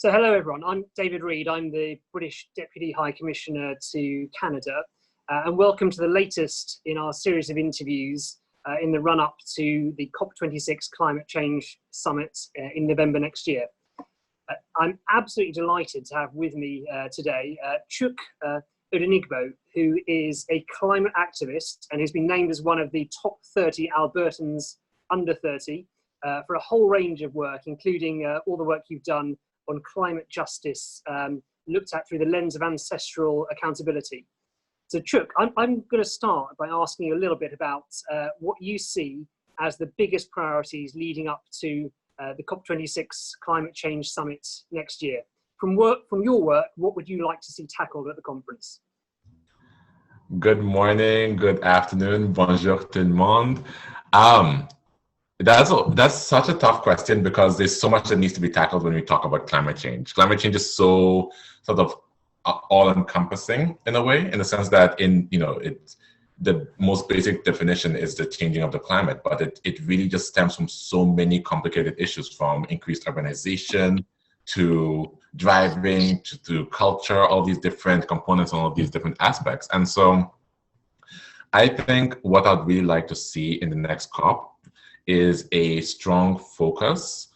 So hello everyone, I'm David Reed, I'm the British Deputy High Commissioner to Canada, and welcome to the latest in our series of interviews in the run-up to the COP26 Climate Change Summit in November next year. I'm absolutely delighted to have with me today Chúk Odenigbo, who is a climate activist and has been named as one of the top 30 Albertans Under 30 for a whole range of work, including all the work you've done on climate justice, looked at through the lens of ancestral accountability. So Chúk, I'm going to start by asking you a little bit about what you see as the biggest priorities leading up to the COP26 Climate Change Summit next year. From your work, what would you like to see tackled at the conference? Good morning, good afternoon, bonjour tout le monde. That's such a tough question because there's so much that needs to be tackled when we talk about climate change. Climate change is so sort of all-encompassing in a way, in the sense that the most basic definition is the changing of the climate, but it really just stems from so many complicated issues, from increased urbanization to driving to culture, all these different components, all of these different aspects. And so I think what I'd really like to see in the next COP is a strong focus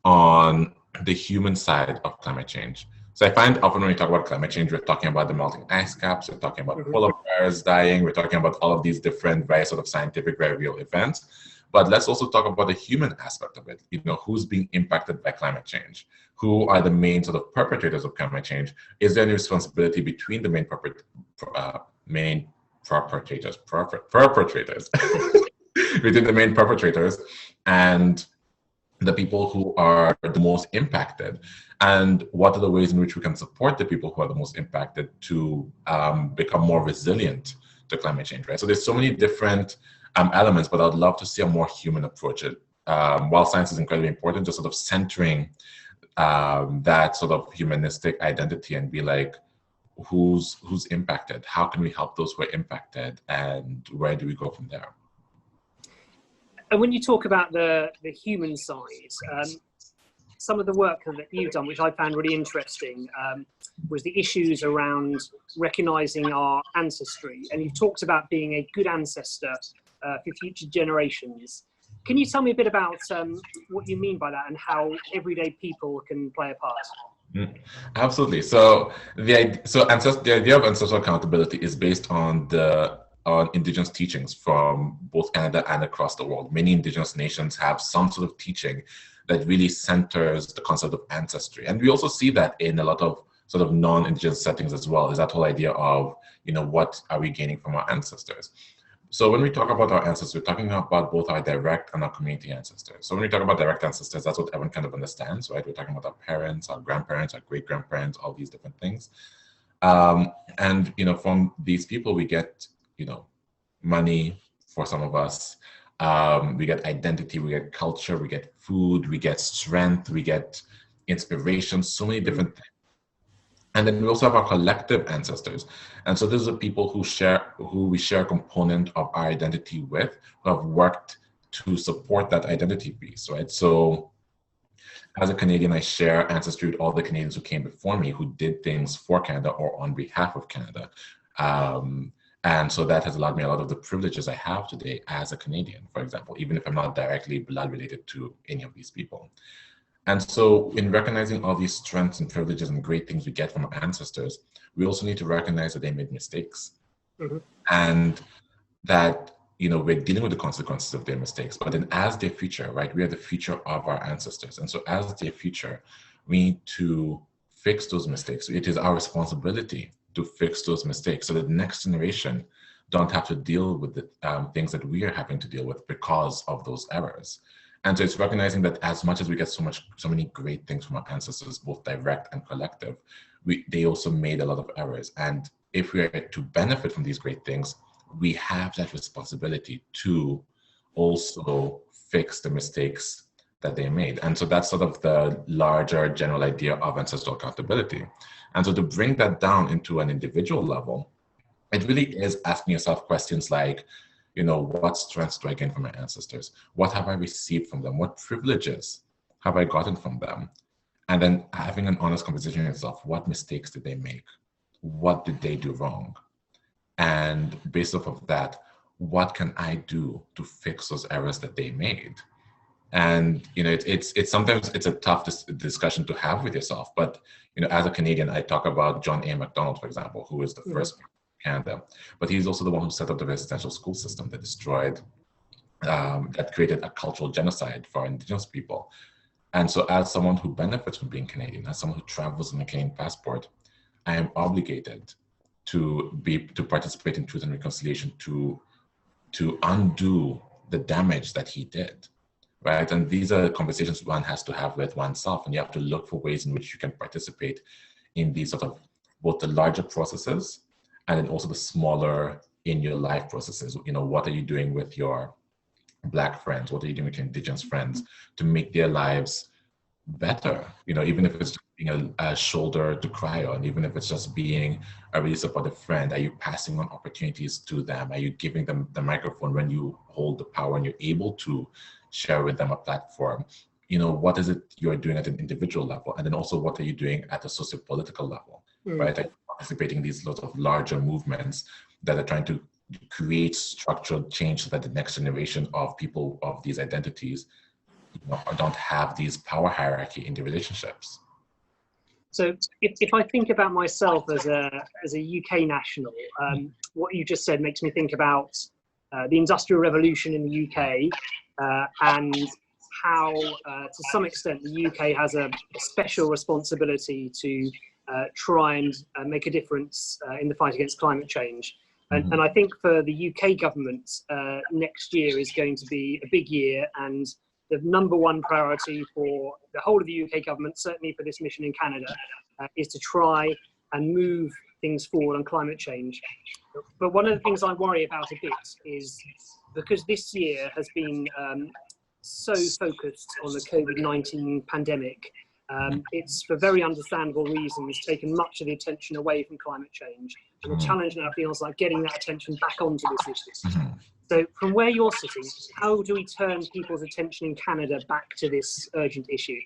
on the human side of climate change. So I find often when we talk about climate change, we're talking about the melting ice caps, we're talking about polar bears dying, we're talking about all of these different, very sort of scientific, very real events. But let's also talk about the human aspect of it. Who's being impacted by climate change? Who are the main sort of perpetrators of climate change? Is there any responsibility between the main perpetrators between the main perpetrators and the people who are the most impacted? And what are the ways in which we can support the people who are the most impacted to become more resilient to climate change, right? So there's so many different elements, but I'd love to see a more human approach. While science is incredibly important, just sort of centering that sort of humanistic identity and be like, who's impacted? How can we help those who are impacted? And where do we go from there? And when you talk about the human side, some of the work that you've done, which I found really interesting, was the issues around recognizing our ancestry. And you talked about being a good ancestor for future generations. Can you tell me a bit about what you mean by that and how everyday people can play a part? Absolutely. So the idea of ancestral accountability is based on indigenous teachings from both Canada and across the world. Many indigenous nations have some sort of teaching that really centers the concept of ancestry. And we also see that in a lot of sort of non-indigenous settings as well, is that whole idea of, what are we gaining from our ancestors? So when we talk about our ancestors, we're talking about both our direct and our community ancestors. So when we talk about direct ancestors, that's what everyone kind of understands, right? We're talking about our parents, our grandparents, our great-grandparents, all these different things. And, from these people, we get, money for some of us. We get identity, we get culture, we get food, we get strength, we get inspiration, so many different things. And then we also have our collective ancestors. And so these are people who we share a component of our identity with, who have worked to support that identity piece, right? So as a Canadian, I share ancestry with all the Canadians who came before me, who did things for Canada or on behalf of Canada. And so that has allowed me a lot of the privileges I have today as a Canadian, for example, even if I'm not directly blood related to any of these people. And so in recognizing all these strengths and privileges and great things we get from our ancestors, we also need to recognize that they made mistakes. And that, we're dealing with the consequences of their mistakes, but then as their future, right, we are the future of our ancestors. And so as their future, we need to fix those mistakes. It is our responsibility to fix those mistakes so that the next generation don't have to deal with the things that we are having to deal with because of those errors. And so it's recognizing that as much as we get so many great things from our ancestors, both direct and collective, they also made a lot of errors. And if we are to benefit from these great things, we have that responsibility to also fix the mistakes that they made. And so that's sort of the larger general idea of ancestral accountability. And so to bring that down into an individual level, it really is asking yourself questions like, what strengths do I gain from my ancestors? What have I received from them? What privileges have I gotten from them? and then having an honest conversation with yourself. What mistakes did they make? What did they do wrong? And based off of that, what can I do to fix those errors that they made? And it's sometimes it's a tough discussion to have with yourself. But as a Canadian, I talk about John A. Macdonald, for example, who is the first in Canada, but he's also the one who set up the residential school system that destroyed, that created a cultural genocide for Indigenous people. And so, as someone who benefits from being Canadian, as someone who travels on a Canadian passport, I am obligated to participate in truth and reconciliation, to undo the damage that he did, right? And these are conversations one has to have with oneself, and you have to look for ways in which you can participate in these sort of both the larger processes and then also the smaller in your life processes. What are you doing with your Black friends? What are you doing with your Indigenous friends to make their lives better? Even if it's being a shoulder to cry on, even if it's just being a really supportive friend, are you passing on opportunities to them? Are you giving them the microphone when you hold the power and you're able to share with them a platform? What is it you're doing at an individual level? And then also, what are you doing at a socio-political level, right? Are you participating in these lots of larger movements that are trying to create structural change so that the next generation of people of these identities don't have these power hierarchy in the relationships? So if I think about myself as a UK national, what you just said makes me think about the Industrial Revolution in the UK and how, to some extent, the UK has a special responsibility to try and make a difference in the fight against climate change. And I think for the UK government, next year is going to be a big year, and the number one priority for the whole of the UK government, certainly for this mission in Canada, is to try and move things forward on climate change. But one of the things I worry about a bit is, because this year has been so focused on the COVID-19 pandemic, it's for very understandable reasons taken much of the attention away from climate change. And the challenge now feels like getting that attention back onto this issue. So from where you're sitting, how do we turn people's attention in Canada back to this urgent issue?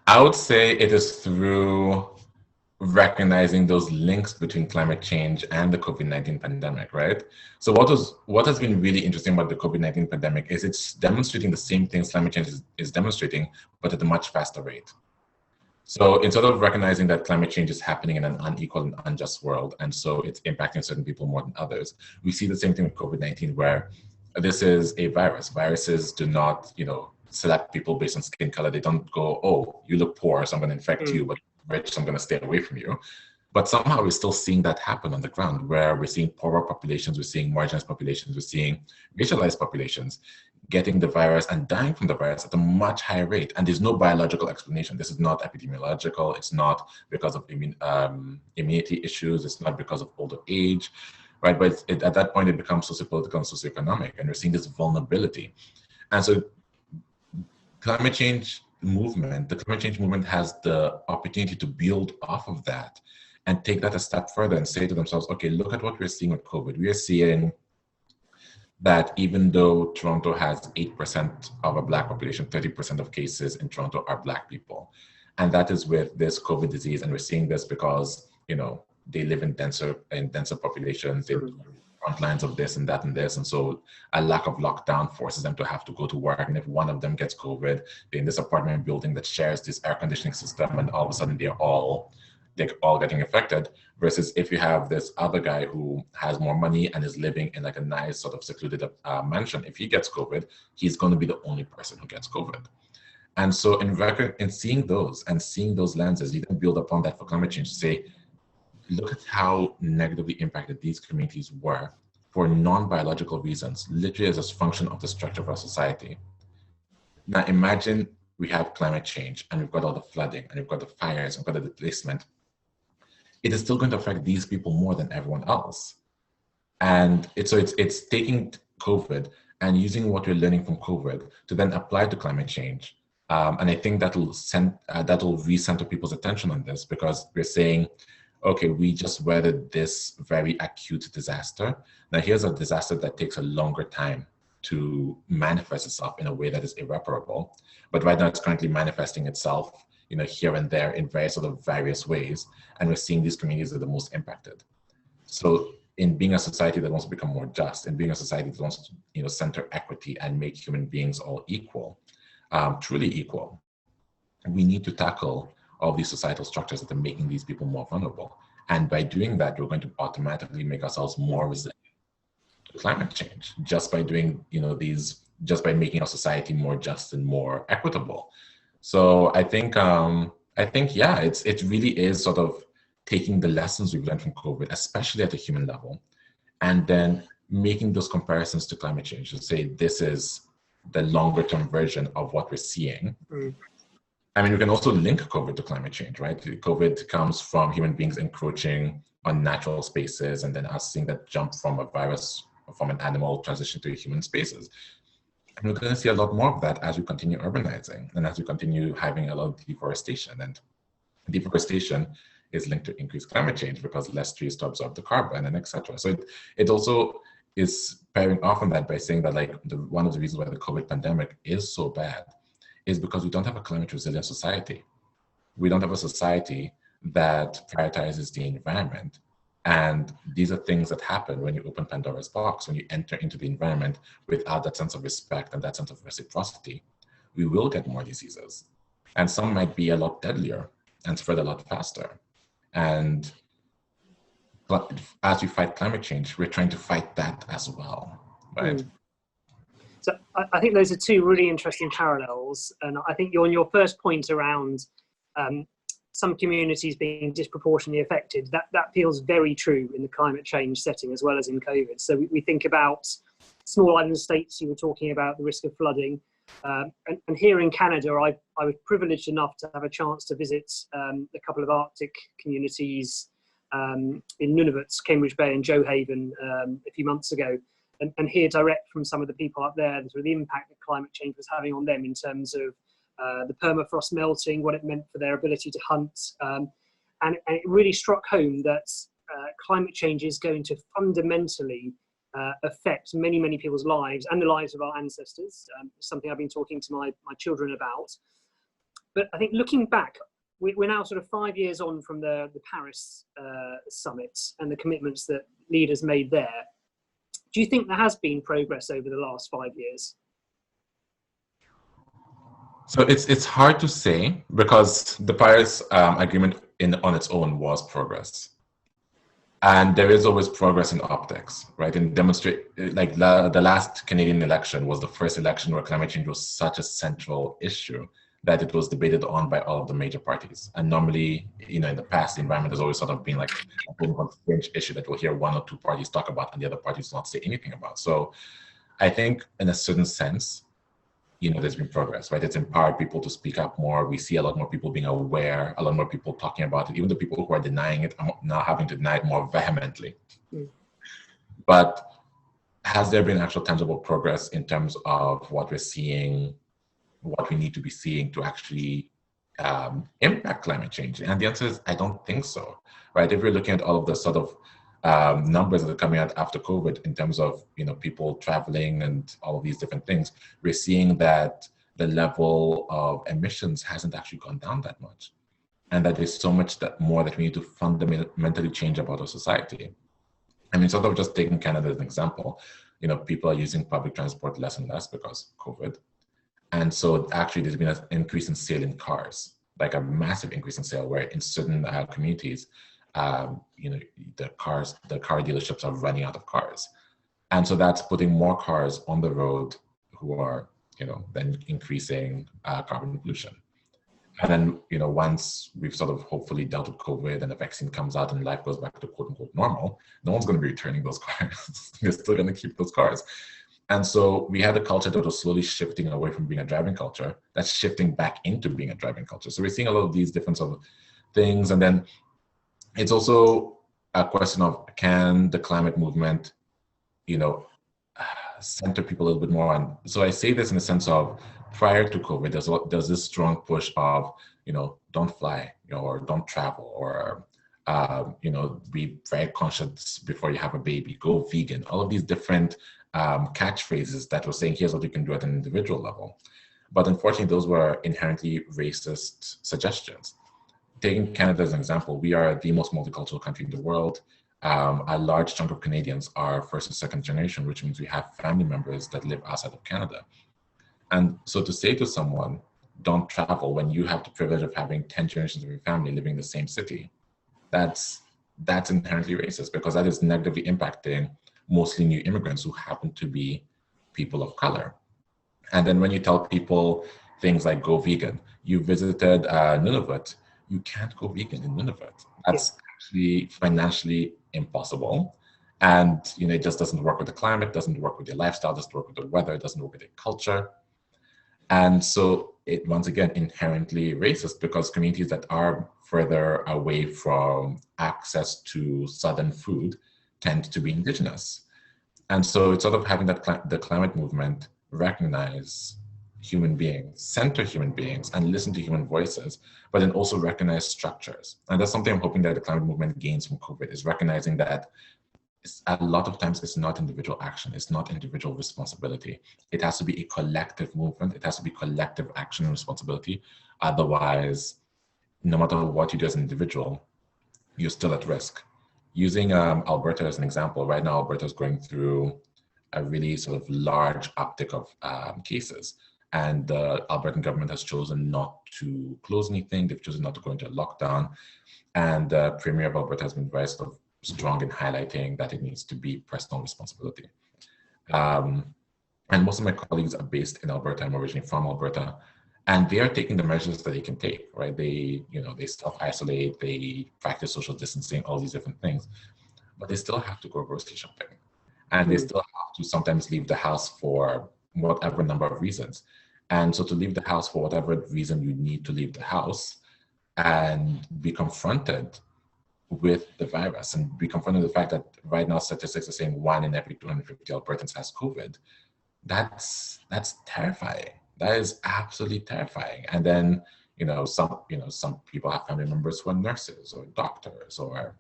I would say it is through recognizing those links between climate change and the COVID-19 pandemic, right? So what has been really interesting about the COVID-19 pandemic is it's demonstrating the same things climate change is demonstrating, but at a much faster rate. So instead of recognizing that climate change is happening in an unequal and unjust world, and so it's impacting certain people more than others, we see the same thing with COVID-19, where this is a virus. Viruses do not, select people based on skin color. They don't go, oh, you look poor, so I'm going to infect you, but rich, so I'm going to stay away from you. But somehow we're still seeing that happen on the ground, where we're seeing poorer populations, we're seeing marginalized populations, we're seeing racialized populations getting the virus and dying from the virus at a much higher rate. And there's no biological explanation. This is not epidemiological. It's not because of immunity issues. It's not because of older age, right? But at that point, it becomes sociopolitical and socioeconomic, and we're seeing this vulnerability. And so the climate change movement has the opportunity to build off of that and take that a step further and say to themselves, okay, look at what we're seeing with COVID. We are seeing that even though Toronto has 8% of a Black population, 30% of cases in Toronto are Black people. And that is with this COVID disease. And we're seeing this because, they live in denser populations, they're front lines of this and that and this. And so a lack of lockdown forces them to have to go to work. And if one of them gets COVID, they're in this apartment building that shares this air conditioning system, and all of a sudden they're all getting affected, versus if you have this other guy who has more money and is living in like a nice sort of secluded mansion. If he gets COVID, he's going to be the only person who gets COVID. And so in seeing those lenses, you then build upon that for climate change to say, look at how negatively impacted these communities were for non-biological reasons, literally as a function of the structure of our society. Now imagine we have climate change and we've got all the flooding and we've got the fires and we've got the displacement. It is still going to affect these people more than everyone else. And it's taking COVID and using what we're learning from COVID to then apply to climate change. And I think that'll recenter people's attention on this, because we're saying, okay, we just weathered this very acute disaster. Now here's a disaster that takes a longer time to manifest itself in a way that is irreparable. But right now it's currently manifesting itself, here and there in very sort of various ways. And we're seeing these communities are the most impacted. So in being a society that wants to become more just, in being a society that wants to, center equity and make human beings all equal, truly equal, we need to tackle all these societal structures that are making these people more vulnerable. And by doing that, we're going to automatically make ourselves more resilient to climate change just by doing, just by making our society more just and more equitable. So I think, yeah, it really is sort of taking the lessons we've learned from COVID, especially at a human level, and then making those comparisons to climate change to say this is the longer term version of what we're seeing. I mean, we can also link COVID to climate change, right? COVID comes from human beings encroaching on natural spaces and then us seeing that jump from a virus, from an animal transition to human spaces. And we're going to see a lot more of that as we continue urbanizing and as we continue having a lot of deforestation. And deforestation is linked to increased climate change because less trees to absorb the carbon and etc. So it also is pairing off on that by saying that one of the reasons why the COVID pandemic is so bad is because we don't have a climate resilient society. We don't have a society that prioritizes the environment. And these are things that happen when you open Pandora's box, when you enter into the environment without that sense of respect and that sense of reciprocity. We will get more diseases. And some might be a lot deadlier and spread a lot faster. But as we fight climate change, we're trying to fight that as well, right? So I think those are two really interesting parallels. And I think on your first point around some communities being disproportionately affected, that feels very true in the climate change setting as well as in COVID. So we think about small island states, you were talking about the risk of flooding. And here in Canada, I was privileged enough to have a chance to visit a couple of Arctic communities in Nunavut, Cambridge Bay and Johaven a few months ago, and hear direct from some of the people up there the impact that climate change was having on them in terms of the permafrost melting, what it meant for their ability to hunt. And it really struck home that climate change is going to fundamentally affect many, many people's lives and the lives of our ancestors. Something I've been talking to my children about. But I think looking back, we're now sort of 5 years on from the Paris summit and the commitments that leaders made there. Do you think there has been progress over the last 5 years? So it's hard to say because the Paris Agreement on its own was progress. And there is always progress in optics, right? And the last Canadian election was the first election where climate change was such a central issue that it was debated on by all of the major parties. And normally, in the past, the environment has always sort of been like a fringe issue that we'll hear one or two parties talk about and the other parties not say anything about. So I think in a certain sense, there's been progress, right? It's empowered people to speak up more. We see a lot more people being aware, a lot more people talking about it. Even the people who are denying it are now having to deny it more vehemently. But has there been actual tangible progress in terms of what we're seeing, what we need to be seeing to actually impact climate change? And the answer is, I don't think so, right? If we're looking at all of the sort of numbers that are coming out after COVID in terms of people traveling and all of these different things, we're seeing that the level of emissions hasn't actually gone down that much, and that there's so much more that we need to fundamentally change about our society. I mean, sort of just taking Canada as an example, people are using public transport less and less because COVID, and so actually there's been an increase in sale in cars, like a massive increase in sale, where in certain communities, the car dealerships are running out of cars. And so that's putting more cars on the road who are, then increasing carbon pollution. And then, once we've sort of hopefully dealt with COVID and the vaccine comes out and life goes back to quote unquote normal, no one's going to be returning those cars. They're still going to keep those cars. And so we had a culture that was slowly shifting away from being a driving culture, that's shifting back into being a driving culture. So we're seeing a lot of these different sort of things. And then it's also a question of, can the climate movement, center people a little bit more on? So I say this in the sense of, prior to COVID, there's this strong push of, don't fly, or don't travel, or, be very conscious before you have a baby, go vegan, all of these different catchphrases that were saying, here's what you can do at an individual level. But unfortunately, those were inherently racist suggestions. Taking Canada as an example, we are the most multicultural country in the world. A large chunk of Canadians are first or second generation, which means we have family members that live outside of Canada. And so to say to someone, don't travel when you have the privilege of having 10 generations of your family living in the same city, that's inherently racist, because that is negatively impacting mostly new immigrants who happen to be people of color. And then when you tell people things like go vegan, you visited Nunavut, you can't go vegan in Nunavut. That's actually financially impossible. And it just doesn't work with the climate, doesn't work with your lifestyle, doesn't work with the weather, doesn't work with the culture. And so it, once again, inherently racist, because communities that are further away from access to southern food tend to be indigenous. And so it's sort of having that the climate movement recognize human beings, center human beings, and listen to human voices, but then also recognize structures. And that's something I'm hoping that the climate movement gains from COVID, is recognizing that a lot of times it's not individual action, it's not individual responsibility. It has to be a collective movement, it has to be collective action and responsibility. Otherwise, no matter what you do as an individual, you're still at risk. Using Alberta as an example, right now Alberta is going through a really sort of large uptick of cases. And the Albertan government has chosen not to close anything, they've chosen not to go into a lockdown. And the Premier of Alberta has been very sort of strong in highlighting that it needs to be personal responsibility. And most of my colleagues are based in Alberta. I'm originally from Alberta, and they are taking the measures that they can take, right? They self-isolate, they practice social distancing, all these different things, but they still have to go grocery shopping. And they still have to sometimes leave the house for whatever number of reasons. And so to leave the house for whatever reason you need to leave the house and be confronted with the virus and be confronted with the fact that right now statistics are saying 1 in every 250 Albertans has COVID, that's terrifying. That is absolutely terrifying. And then, some people have family members who are nurses or doctors or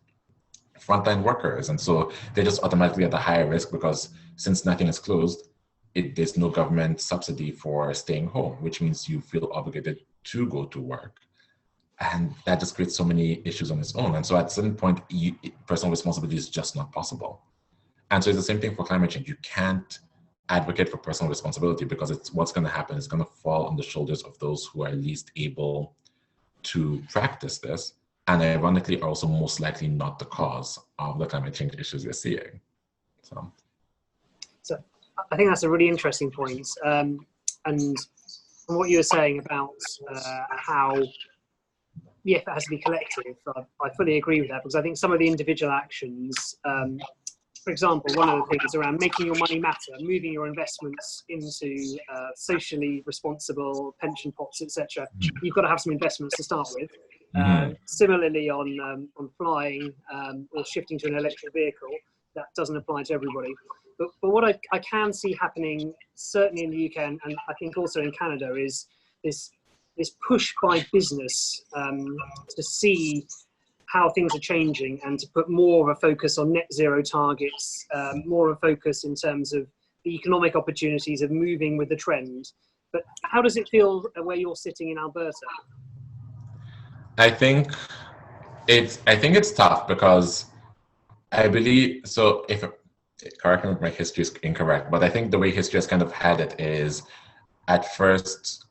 frontline workers. And so they're just automatically at a higher risk, because since nothing is closed, there's no government subsidy for staying home, which means you feel obligated to go to work. And that just creates so many issues on its own. And so at a certain point, personal responsibility is just not possible. And so it's the same thing for climate change. You can't advocate for personal responsibility, because what's going to happen is going to fall on the shoulders of those who are least able to practice this, and ironically are also most likely not the cause of the climate change issues we're seeing. So I think that's a really interesting point. And what you were saying about how the effort has to be collective, I fully agree with that, because I think some of the individual actions, for example, one of the things around making your money matter, moving your investments into socially responsible pension pots, etc. You've got to have some investments to start with. Similarly, on flying or shifting to an electric vehicle, that doesn't apply to everybody. But what I can see happening, certainly in the UK and I think also in Canada, is this push by business to see how things are changing and to put more of a focus on net zero targets, more of a focus in terms of the economic opportunities of moving with the trend. But how does it feel where you're sitting in Alberta? I think it's tough, because I believe, so if, correct me if my history is incorrect, but I think the way history has kind of had it is, at first,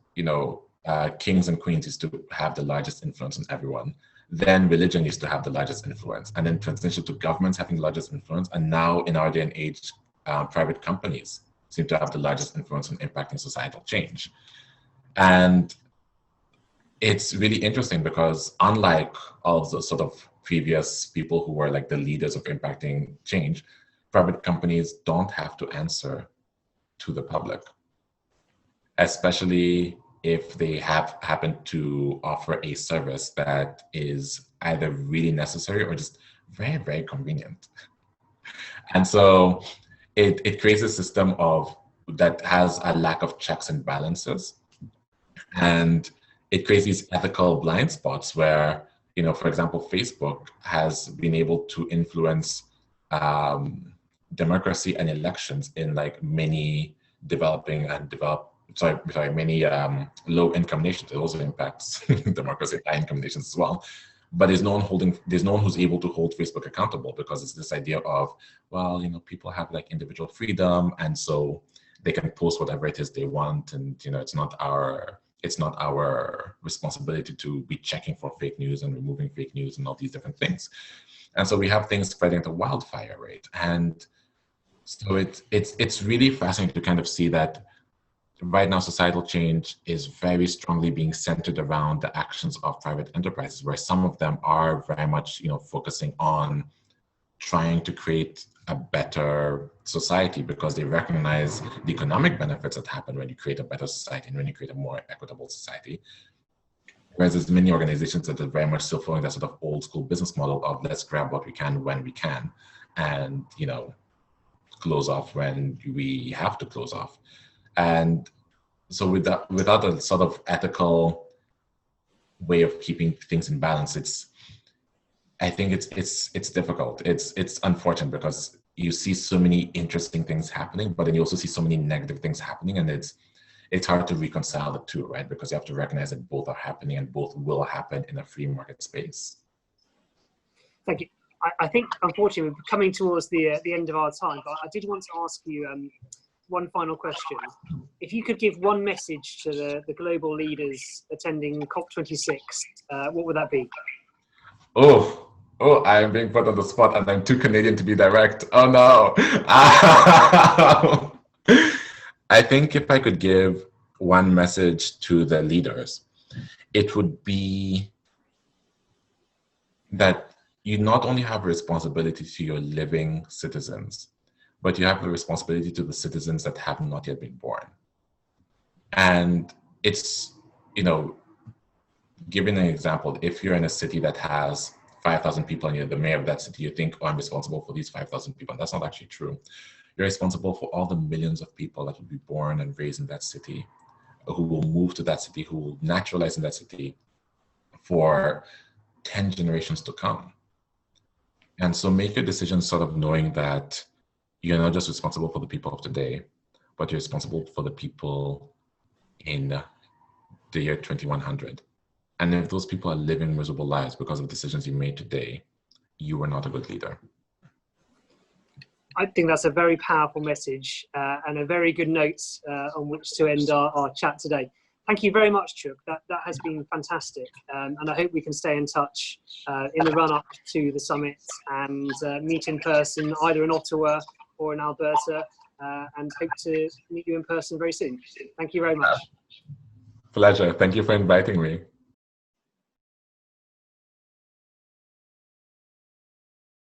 kings and queens used to have the largest influence on everyone. Then religion used to have the largest influence, and then transitioned to governments having the largest influence. And now in our day and age, private companies seem to have the largest influence on impacting societal change. And it's really interesting, because unlike all of the sort of previous people who were like the leaders of impacting change, private companies don't have to answer to the public, especially if they happen to offer a service that is either really necessary or just very, very convenient. And so it creates a system that has a lack of checks and balances. And it creates these ethical blind spots where, for example, Facebook has been able to influence democracy and elections in like many developing and developed many low-income nations. It also impacts democracy, high-income nations as well. But there's no one who's able to hold Facebook accountable, because it's this idea of, well, people have like individual freedom, and so they can post whatever it is they want, and it's not our responsibility to be checking for fake news and removing fake news and all these different things. And so we have things spreading at a wildfire rate. And so it's really fascinating to kind of see that right now societal change is very strongly being centered around the actions of private enterprises, where some of them are very much focusing on trying to create a better society, because they recognize the economic benefits that happen when you create a better society and when you create a more equitable society. Whereas there's many organizations that are very much still following that sort of old school business model of let's grab what we can when we can, and close off when we have to close off. And so without a sort of ethical way of keeping things in balance, I think it's difficult. It's unfortunate, because you see so many interesting things happening, but then you also see so many negative things happening, and it's hard to reconcile the two, right? Because you have to recognize that both are happening and both will happen in a free market space. Thank you. I think, unfortunately, we're coming towards the end of our time, but I did want to ask you one final question. If you could give one message to the global leaders attending COP26, what would that be? Oh, I'm being put on the spot, and I'm too Canadian to be direct. Oh no. I think if I could give one message to the leaders, it would be that you not only have a responsibility to your living citizens, but you have a responsibility to the citizens that have not yet been born. And it's, giving an example, if you're in a city that has 5,000 people and you're the mayor of that city, you think, oh, I'm responsible for these 5,000 people. And that's not actually true. You're responsible for all the millions of people that will be born and raised in that city, who will move to that city, who will naturalize in that city for 10 generations to come. And so make your decisions sort of knowing that you're not just responsible for the people of today, but you're responsible for the people in the year 2100. And if those people are living miserable lives because of decisions you made today, you are not a good leader. I think that's a very powerful message and a very good note on which to end our chat today. Thank you very much, Chúk. That has been fantastic. And I hope we can stay in touch in the run-up to the summit and meet in person, either in Ottawa or in Alberta, and hope to meet you in person very soon. Thank you very much. Pleasure. Thank you for inviting me.